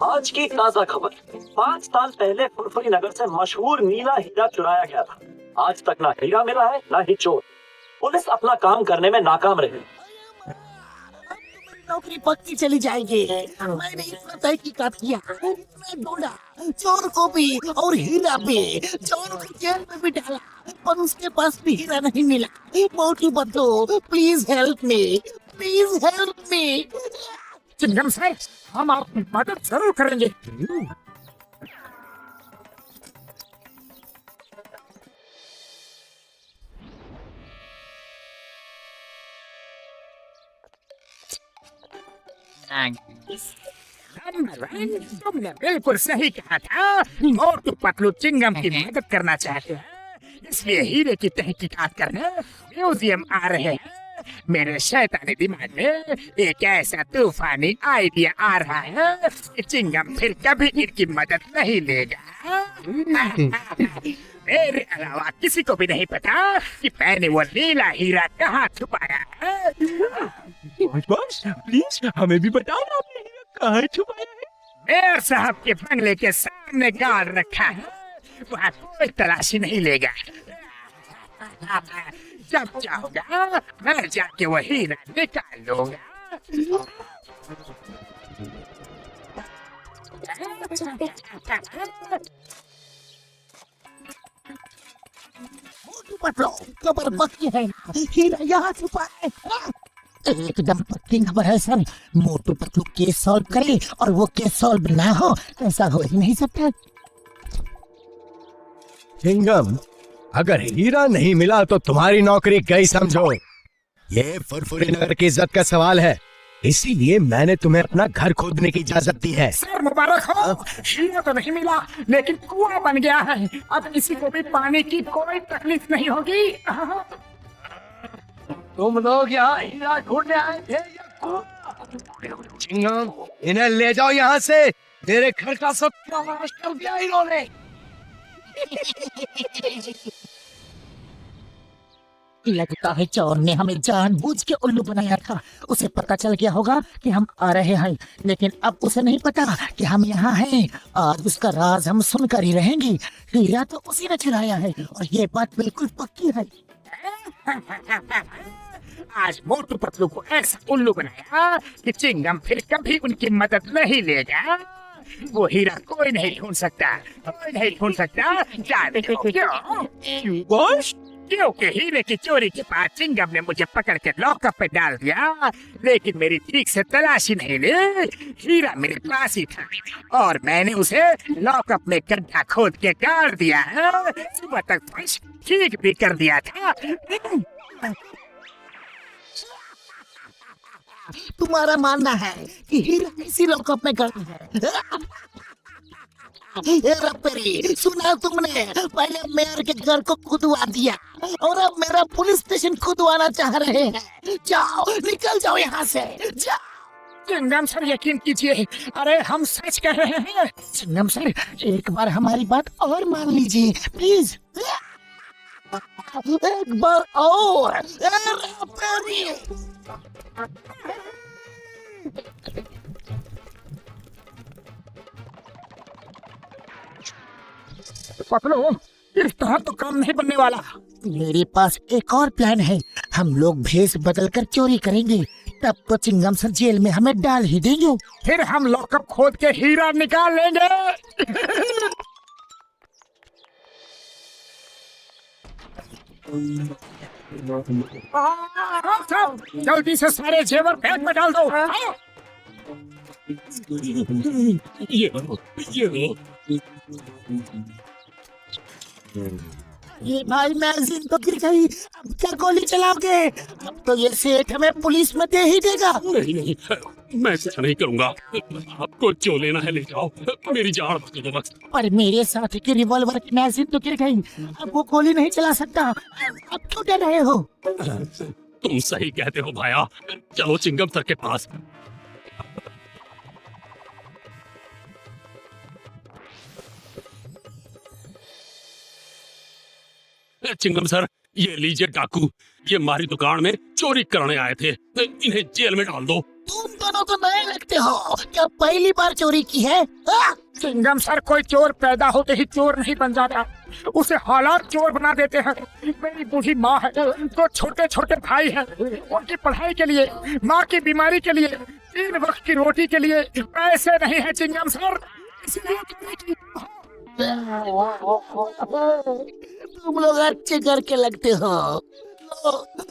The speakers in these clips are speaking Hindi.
आज की ताजा खबर। 5 साल पहले फुरफुरी नगर से मशहूर नीला हीरा चुराया गया था। आज तक ना हीरा मिला है ना ही चोर। पुलिस अपना काम करने में नाकाम रही। नौकरी पक्की चली जाएगी। मैंने इतना तहकीकात किया, मैं ढूंढा, चोर को भी और हीरा भी। चोर को जेल में भी डाला, पर उसके पास भी हीरा नहीं मिला। मोटू बदलो, please help me, please help me. Chingam sir, हम आपकी मदद जरूर करेंगे। तुमने बिल्कुल सही कहा था। मोटू पतलू चिंगम की मदद करना चाहते हैं, इसलिए हीरे की तहकीकात करने म्यूजियम आ रहे हैं। मेरे शैतानी दिमाग में एक ऐसा तूफानी आइडिया आ रहा है कि चिंगम फिर कभी इनकी मदद नहीं लेगा। मेरे अलावा किसी को भी नहीं पता कि मैंने वो नीला हीरा कहाँ छुपाया है। बॉस प्लीज हमें भी बताओ ना, आपने हीरा कहाँ छुपाया है? मेयर साहब के बंगले के सामने गार्ड रखा है, वहाँ कोई तलाशी नहीं लेगा। जब जाऊंगा मैं जाके वो हीरा निकाल लूंगा। मोटू पतलू, खबर पक्की है, हीरा यहाँ छुपा है। एकदम पक्की खबर है sir. Motu Patlu case solve करे और वो केस सॉल्व ना हो, ऐसा हो ही नहीं सकता। चिंगम, अगर हीरा नहीं मिला तो तुम्हारी नौकरी गई समझो। ये फुरफुरी नगर की इज्जत का सवाल है, इसीलिए मैंने तुम्हें अपना घर खोदने की इजाजत दी है। सर मुबारक हो, हीरा तो नहीं मिला लेकिन कुआं बन गया है। अब किसी को भी पानी की कोई तकलीफ नहीं होगी। तुम लोग यहाँ हीरा ढूंढने आए थे या कुआं? चिंगम, इन्हें ले जाओ यहाँ से। मेरे घर का सब नाश कर दिया इन्होंने। लगता है चोर ने हमें जानबूझ के उल्लू बनाया था। उसे पता चल गया होगा कि हम आ रहे हैं, लेकिन अब उसे नहीं पता कि हम यहाँ हैं। आज उसका राज हम सुनकर ही रहेंगे। हीरा तो उसी ने चुराया है और ये बात बिल्कुल पक्की है। आज मोटू पतलू को ऐसा उल्लू बनाया कि चिंगम फिर कभी उनकी मदद नहीं लेगा। वो हीरा कोई नहीं ढूंढ सकता, कोई नहीं ढूंढ सकता। जानते हो क्यों? बॉस क्योंकि हीरे की चोरी के बाद चिंगम ने मुझे पकड़ के लॉकअप पे डाल दिया, लेकिन मेरी ठीक से तलाशी नहीं ली। हीरा मेरे पास ही था और मैंने उसे लॉकअप में गड्ढा खोद के गाड़ दिया है। सुबह तक फर्श ठीक भी कर दिया था। तुम्हारा मानना है कि हीरा इसी लॉकअप में गड़ा है? रपेरी, सुना तुमने? पहले मेयर के घर को खुदवा दिया और अब मेरा पुलिस स्टेशन खुदवाना चाह रहे हैं। जाओ, निकल जाओ यहाँ से, जाओ। चिंगम सर यकीन कीजिए, अरे हम सच कह रहे हैं। चिंगम सर, एक बार हमारी बात और मान लीजिए प्लीज। एक बार और। रपेरी। पतलू, इस तरह तो काम नहीं बनने वाला। मेरे पास एक और प्लान है। हम लोग भेष बदलकर चोरी करेंगे, तब तो चिंगम सर जेल में हमें डाल ही देंगे। फिर हम लॉकअप खोद के हीरा निकाल लेंगे। सब जल्दी से सारे जेवर बैग में डाल दो। ये भाई मैगजीन तो गिर गई, अब क्या गोली चलाओगे? अब तो ये सेठ हमें पुलिस में दे ही देगा। नहीं नहीं, मैं ऐसा नहीं करूंगा। आपको जो लेना है ले जाओ, मेरी जान बचा दो बस। पर मेरे साथी की रिवॉल्वर की मैगजीन तो गिर गई, अब वो गोली नहीं चला सकता। अब क्यों डर रहे हो? तुम सही कहते हो भाया, चलो चिंगम सर के पास। चिंगम सर, ये लीजिए डाकू, ये हमारी दुकान में चोरी करने आए थे, इन्हें जेल में डाल दो। तुम दोनों तो नए लगते हो, क्या पहली बार चोरी की है? चिंगम सर, कोई चोर पैदा होते ही चोर नहीं बन जाता, उसे हालात चोर बना देते हैं। मेरी बूढ़ी माँ है, तो छोटे छोटे भाई हैं, उनकी पढ़ाई के लिए, माँ की बीमारी के लिए, 3 वक्त की रोटी के लिए पैसे नहीं है चिंगम सर, इसलिए तुम लोग अच्छे घर के लगते हो।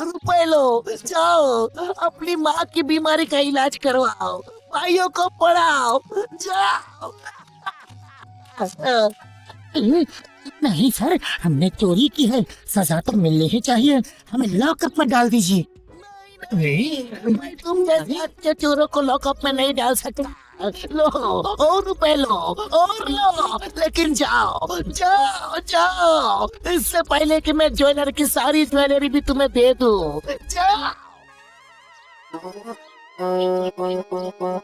रुपए लो, जाओ अपनी माँ की बीमारी का इलाज करवाओ, भाइयों को पढ़ाओ, जाओ। नहीं सर, हमने चोरी की है, सजा तो मिलनी ही चाहिए, हमें लॉकअप में डाल दीजिए। नहीं, मैं तुम जैसे अच्छे चोरों को लॉकअप में नहीं डाल सकता। लो और रुपए लो और लो, लेकिन जाओ जाओ जाओ, इससे पहले कि मैं ज्वेलर की सारी ज्वेलरी भी तुम्हें दे दूं। जाओ।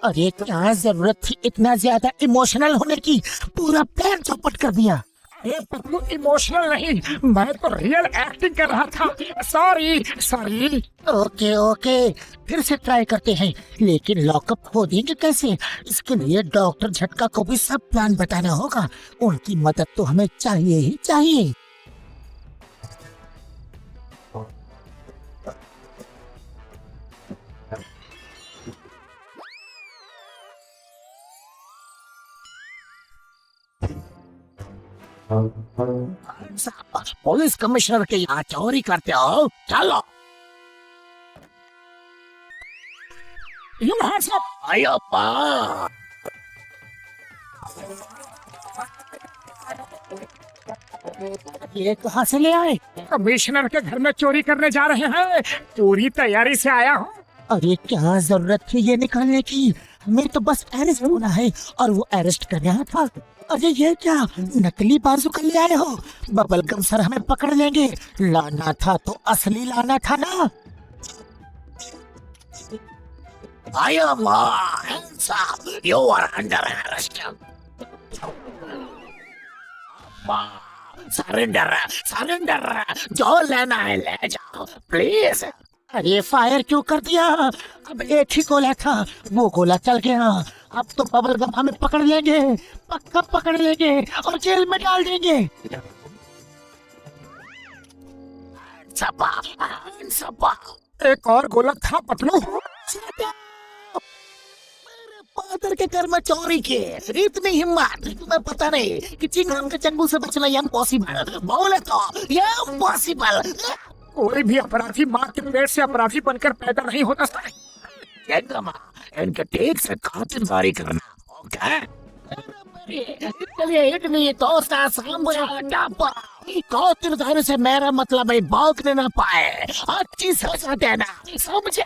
अरे क्या जरूरत थी इतना ज्यादा इमोशनल होने की, पूरा प्लान चौपट कर दिया। ये पतलू इमोशनल नहीं, मैं तो रियल एक्टिंग कर रहा था। Sorry sorry. ओके ओके, फिर से ट्राई करते हैं, लेकिन लॉकअप हो देंगे कैसे? इसके लिए डॉक्टर झटका को भी सब प्लान बताना होगा, उनकी मदद तो हमें चाहिए ही चाहिए। पुलिस कमिश्नर के यहाँ चोरी करते हो, चलो। अय्यप्पा, ये कहाँ से ले आए? कमिश्नर के घर में चोरी करने जा रहे हैं, पूरी तैयारी से आया हूँ। अरे क्या जरूरत थी ये निकालने की, हमें तो बस अरेस्ट होना है और वो अरेस्ट कर रहा था। अरे ये क्या नकली बाजूका ले आए हो? बबलगम सर हमें पकड़ लेंगे, लाना था तो असली लाना था ना। You are under arrest. Surrender surrender, जो लेना है ले जाओ प्लीज। अरे फायर क्यों कर दिया? अब एक ही गोला था, वो गोला चल गया। अब तो बबलगम हमें पकड़ लेंगे, पक्का पकड़ लेंगे और जेल में डाल देंगे। सपा, सपा। एक और गोला था पतलू। फादर के घर में चोरी की, इतनी हिम्मत? तुम्हें पता नहीं कि चिंगम के चंगुल से बचना इम्पॉसिबल, बोले तो इम्पॉसिबल। कोई भी अपराधी माँ के पेट से अपराधी बनकर पैदा नहीं होता। इनके ठीक से खातिरदारी करना, ओके? चलिए इतनी दोस्ता खातिरदारी से मेरा मतलब है भागने ना पाए, अच्छी सजा देना, समझे?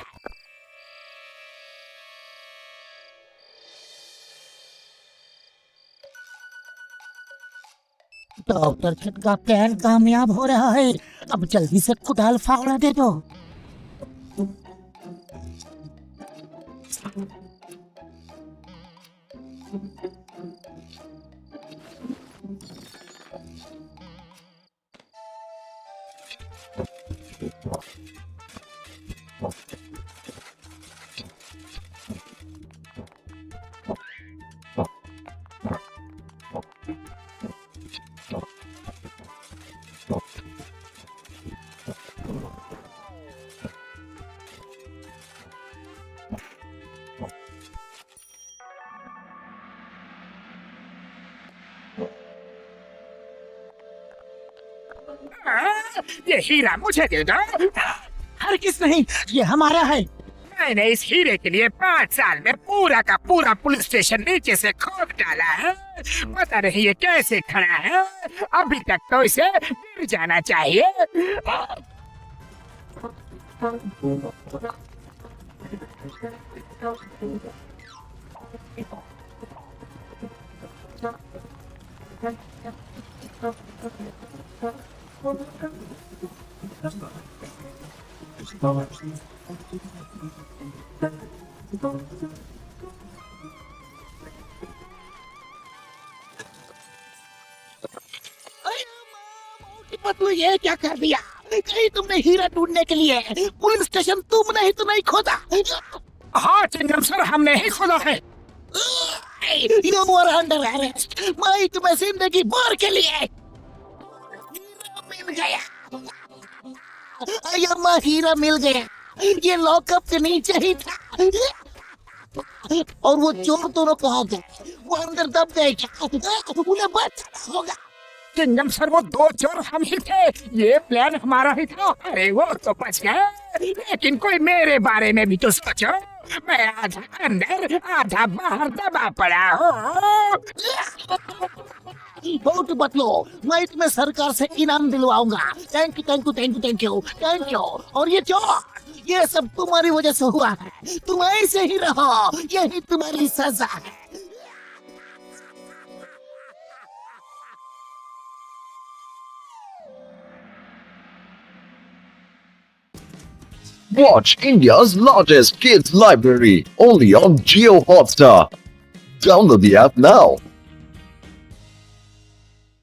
डॉक्टर खट का प्लान कामयाब हो रहा है, अब जल्दी से कुदाल फावड़ा दे दो। ये हीरा मुझे दे दो। हरगिज़ नहीं, ये हमारा है। मैंने इस हीरे के लिए 5 साल में पूरा का पूरा पुलिस स्टेशन नीचे से खोद डाला है, पता नहीं ये कैसे खड़ा है, अभी तक तो इसे गिर जाना चाहिए। मतलब ये क्या कर दिया? कहीं तुमने हीरा ढूंढने के लिए पुलिस स्टेशन तुमने ही तो नहीं खोदा? हाँ चिंगम सर, हमने ही खोदा है। You are under arrest. मैं तुम्हें जिंदगी भर के लिए हीरा मिल गया। अय्यम्मा, हीरा मिल गया। ये लॉकअप के नीचे ही था। और वो चोर दोनों कहाँ गए? वो अंदर दब गए क्या? उन्हें बचाना होगा। चिंगम सर, वो दो चोर हम ही थे, ये प्लान हमारा ही था। अरे वो तो बच गए, लेकिन कोई मेरे बारे में भी तो सोचो। मैं आधा अंदर आधा बाहर दबा पड़ा हूँ। बहुत बतलो, मैं तुम्हें सरकार से इनाम दिलवाऊंगा। Thank you thank you thank you thank you thank you. और ये चोर, ये सब तुम्हारी वजह से हुआ है। तुम ऐसे ही रहो, यही तुम्हारी सजा है। Watch India's largest kids library only on Geo Hotstar. Download the app now.